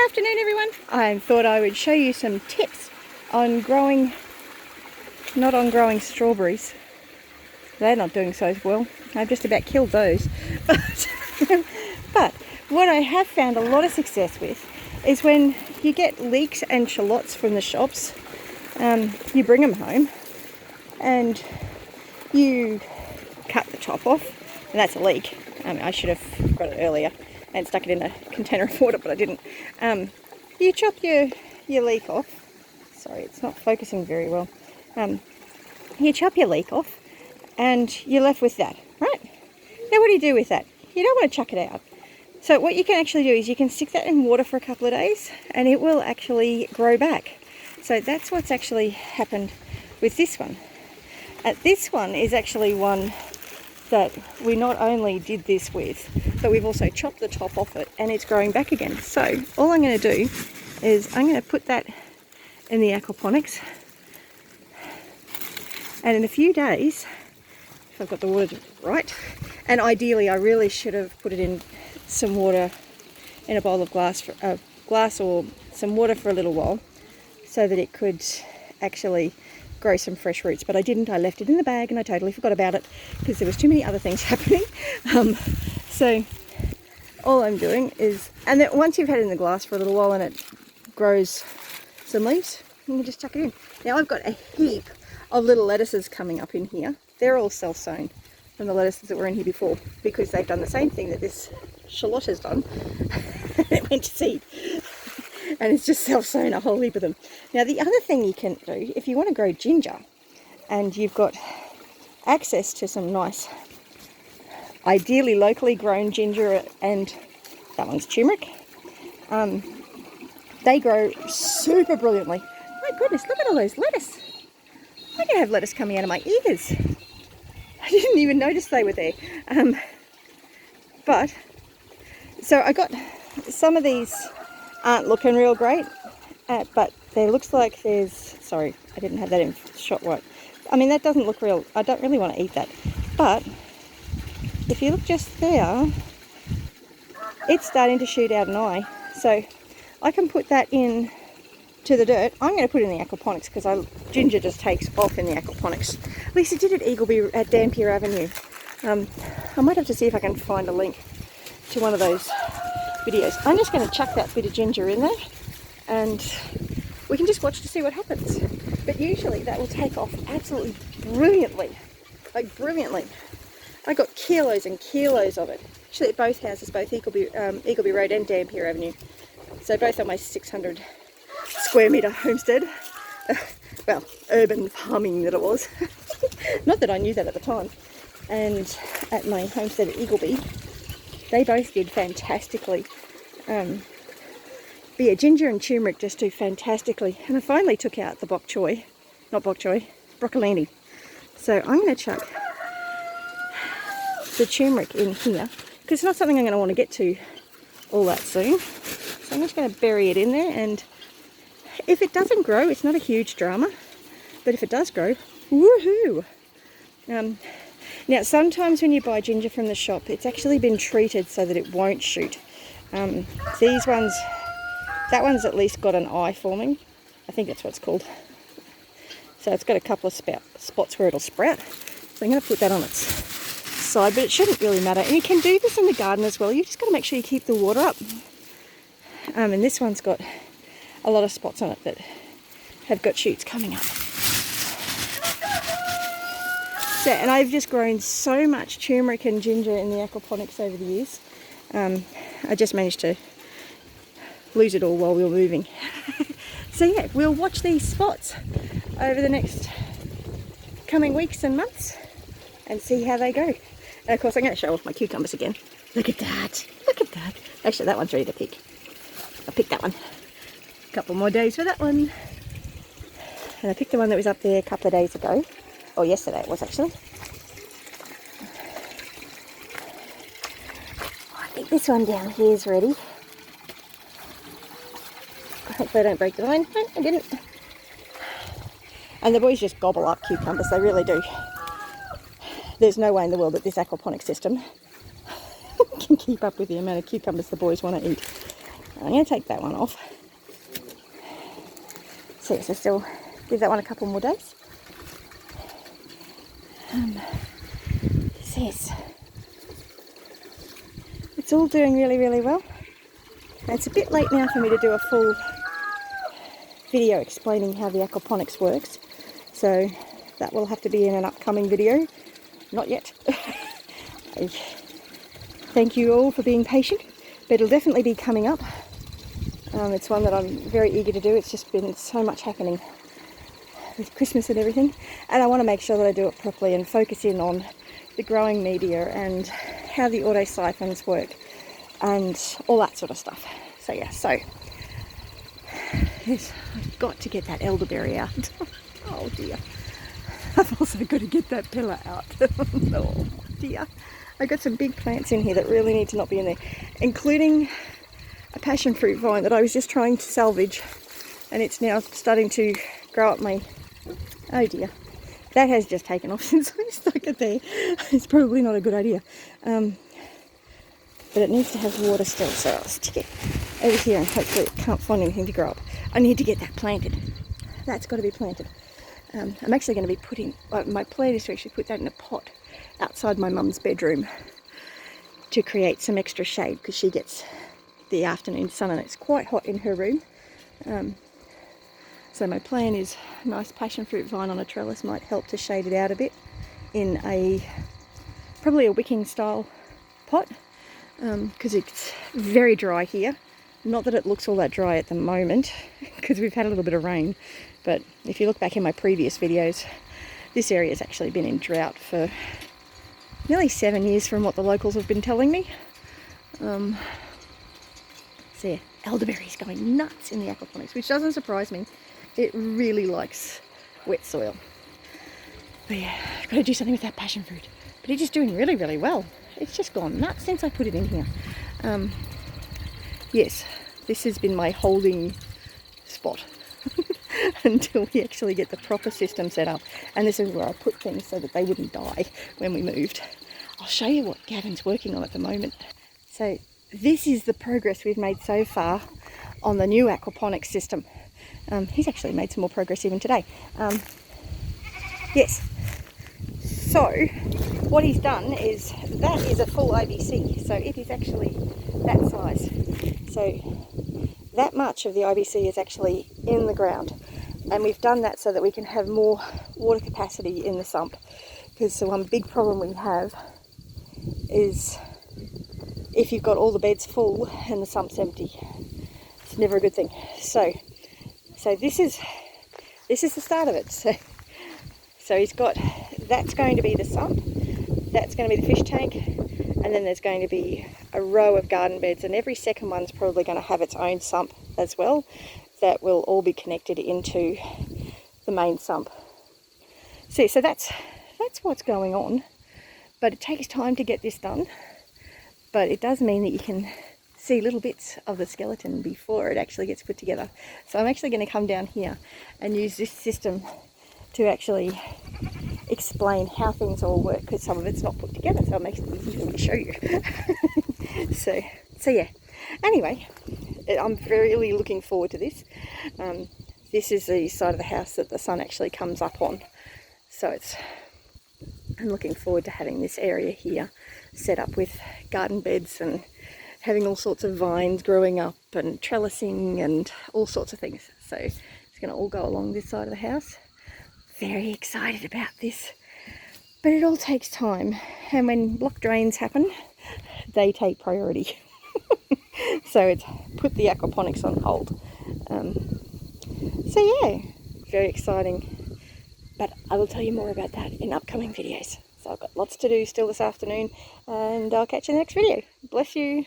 afternoon everyone. I thought I would show you some tips on growing, not on growing strawberries. They're not doing so well. I've just about killed those. But what I have found a lot of success with is when you get leeks and shallots from the shops, you bring them home and you cut the top off, and that's a leek. I should have got it earlier and stuck it in a container of water, but I didn't. You chop your leek off. Sorry, it's not focusing very well. You chop your leek off and you're left with that, right? Now what do you do with that? You don't want to chuck it out. So what you can actually do is you can stick that in water for a couple of days and it will actually grow back. So that's what's actually happened with this one. This one is actually one that we not only did this with, but we've also chopped the top off it and it's growing back again. So all I'm going to do is I'm going to put that in the aquaponics, and in a few days, if I've got the water right, and ideally I really should have put it in some water in a bowl of glass or some water for a little while so that it could actually grow some fresh roots, but I didn't. I left it in the bag and I totally forgot about it because there was too many other things happening. So all I'm doing is, and then once you've had it in the glass for a little while and it grows some leaves, you can just chuck it in. Now I've got a heap of little lettuces coming up in here. They're all self-sown from the lettuces that were in here before because they've done the same thing that this shallot has done. It went to seed. And it's just self-sown, a whole heap of them. Now the other thing you can do, if you want to grow ginger and you've got access to some nice, ideally locally grown ginger, and that one's turmeric, they grow super brilliantly. My goodness, look at all those lettuce. I can have lettuce coming out of my ears. I didn't even notice they were there. But, so I got some of these aren't looking real great, but there looks like there's, sorry, I didn't have that in shot right. I mean, that doesn't look real. I don't really want to eat that, but if you look just there, it's starting to shoot out an eye. So I can put that in to the dirt. I'm going to put it in the aquaponics because ginger just takes off in the aquaponics. Lisa did it at Eagleby at Dampier Avenue. I might have to see if I can find a link to one of those videos. I'm just going to chuck that bit of ginger in there and we can just watch to see what happens. But usually that will take off absolutely brilliantly, like brilliantly. I got kilos and kilos of it. Actually at both houses, both Eagleby Road and Dampier Avenue. So both on my 600 square metre homestead. Well, urban farming that it was. Not that I knew that at the time. And at my homestead at Eagleby, they both did fantastically. But yeah, ginger and turmeric just do fantastically. And I finally took out the broccolini. So I'm going to chuck the turmeric in here because it's not something I'm going to want to get to all that soon. So I'm just going to bury it in there, and if it doesn't grow, it's not a huge drama. But if it does grow, woohoo! Now, sometimes when you buy ginger from the shop, it's actually been treated so that it won't shoot. These ones, that one's at least got an eye forming. I think that's what it's called. So it's got a couple of spots where it'll sprout. So I'm going to put that on its side, but it shouldn't really matter. And you can do this in the garden as well. You've just got to make sure you keep the water up. And this one's got a lot of spots on it that have got shoots coming up. So, and I've just grown so much turmeric and ginger in the aquaponics over the years. I just managed to lose it all while we were moving. So yeah, we'll watch these spots over the next coming weeks and months and see how they go. And of course I'm going to show off my cucumbers again. Look at that. Look at that. Actually, that one's ready to pick. I'll pick that one. A couple more days for that one. And I picked the one that was up there a couple of days ago. Or yesterday it was actually. I think this one down here is ready. Hopefully I don't break the line. No, I didn't. And the boys just gobble up cucumbers, they really do. There's no way in the world that this aquaponic system can keep up with the amount of cucumbers the boys want to eat. I'm going to take that one off. So still give that one a couple more days. It's all doing really, really well. And it's a bit late now for me to do a full video explaining how the aquaponics works. So that will have to be in an upcoming video. Not yet. Thank you all for being patient, but it'll definitely be coming up. It's one that I'm very eager to do. It's just been so much happening with Christmas and everything, and I want to make sure that I do it properly and focus in on the growing media and how the auto siphons work and all that sort of stuff. So yeah, yes, I've got to get that elderberry out. Oh dear. I've also got to get that pillar out. Oh dear. I've got some big plants in here that really need to not be in there, including a passion fruit vine that I was just trying to salvage, and it's now starting to grow up my... Oh dear. That has just taken off since I stuck it there. It's probably not a good idea. But it needs to have water still, so I'll stick it over here and hopefully it can't find anything to grow up. I need to get that planted. That's got to be planted. I'm actually going to be putting... my plan is to actually put that in a pot outside my mum's bedroom to create some extra shade, because she gets the afternoon sun and it's quite hot in her room. So my plan is a nice passion fruit vine on a trellis might help to shade it out a bit in probably a wicking style pot, because it's very dry here. Not that it looks all that dry at the moment because we've had a little bit of rain, but if you look back in my previous videos, this area has actually been in drought for nearly 7 years from what the locals have been telling me. So yeah, elderberry's going nuts in the aquaponics, which doesn't surprise me. It really likes wet soil. But yeah, I've got to do something with that passion fruit. But it's just doing really, really well. It's just gone nuts since I put it in here. Yes, this has been my holding spot until we actually get the proper system set up. And this is where I put things so that they wouldn't die when we moved. I'll show you what Gavin's working on at the moment. So this is the progress we've made so far on the new aquaponics system. He's actually made some more progress even today. Yes. So what he's done is, that is a full IBC, so it is actually that size. So that much of the IBC is actually in the ground, and we've done that so that we can have more water capacity in the sump, because the one big problem we have is if you've got all the beds full and the sump's empty. It's never a good thing. So this is the start of it. So he's got, that's going to be the sump, that's going to be the fish tank, and then there's going to be a row of garden beds, and every second one's probably going to have its own sump as well, that will all be connected into the main sump. So that's what's going on, but it takes time to get this done, but it does mean that you can see little bits of the skeleton before it actually gets put together. So I'm actually going to come down here and use this system to actually explain how things all work, because some of it's not put together, so it makes it easy for me to show you. so yeah, anyway, I'm really looking forward to this. This is the side of the house that the sun actually comes up on, so I'm looking forward to having this area here set up with garden beds and having all sorts of vines growing up and trellising and all sorts of things. So it's going to all go along this side of the house. Very excited about this, but it all takes time, and when block drains happen, they take priority. So it's put the aquaponics on hold. So yeah, very exciting, but I will tell you more about that in upcoming videos. So I've got lots to do still this afternoon, and I'll catch you in the next video. Bless you.